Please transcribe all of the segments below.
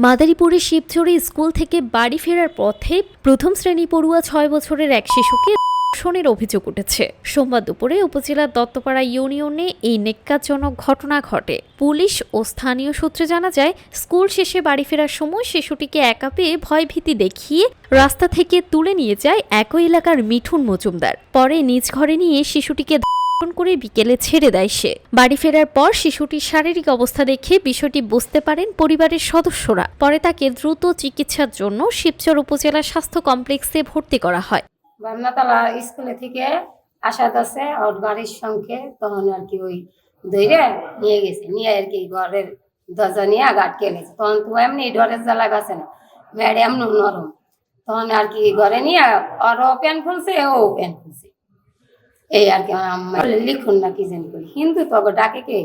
মাদারীপুরের শিবচরে স্কুল থেকে বাড়ি ফেরার পথে প্রথম শ্রেণী পড়ুয়া 6 বছরের এক শিশুকে ধর্ষণের অভিযোগ উঠেছে। সোমবার দুপুরে উপজেলার দত্তপাড়া ইউনিয়নে এই নেক্কারজনক ঘটনা ঘটে। পুলিশ ও স্থানীয় সূত্রে জানা যায়, স্কুল শেষে বাড়ি ফেরার সময় শিশুটিকে একা পেয়ে ভয়ভীতি দেখিয়ে রাস্তা থেকে তুলে নিয়ে যায় একই এলাকার মিঠুন মজুমদার। পরে নিজ ঘরে নিয়ে শিশুটিকে করে বিকেলে ছেড়ে দেয় সে। বাড়ি ফেরার পর শিশুটির শারীরিক অবস্থা দেখে বিষয়টি বুঝতে পারেন পরিবারের সদস্যরা। পরে তাকে দ্রুত চিকিৎসার জন্য শিবচর উপজেলা স্বাস্থ্য কমপ্লেক্সে ভর্তি করা হয়। বান্নাতলা স্কুলে থেকে আসাদ আছে ওর বাড়ির সঙ্গে, তখন আর কি ওই ধরে নিয়ে গেছে, নিয়ে আর কি ঘরের দরজা নিয়ে আটকে গেছে। তখন তো এমনি ডরের জ্বালা গেছে না, মেয়ের এমন নরম। তখন আর কি ঘরে নিয়ে ওরও প্যান্ট খুলছে, ও প্যান্ট খুলছে, এই আর কি লিখুন না কি জানি করি, কিন্তু তখন ডাকে কে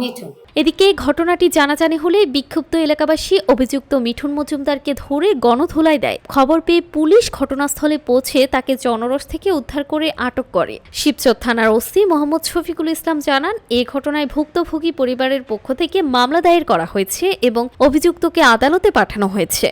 মিঠুন। এদিকে ঘটনাটি জানাজানি হলে বিক্ষুব্ধ এলাকাবাসী অভিযুক্ত মিঠুন মজুমদারকে ধরে গণধোলাই দেয়। খবর পেয়ে পুলিশ ঘটনাস্থলে পৌঁছে তাকে জনরস থেকে উদ্ধার করে আটক করে। শিবচর থানার ওসি মোহাম্মদ শফিকুল ইসলাম জানান, এই ঘটনায় ভুক্তভোগী পরিবারের পক্ষ থেকে মামলা দায়ের করা হয়েছে এবং অভিযুক্তকে আদালতে পাঠানো হয়েছে।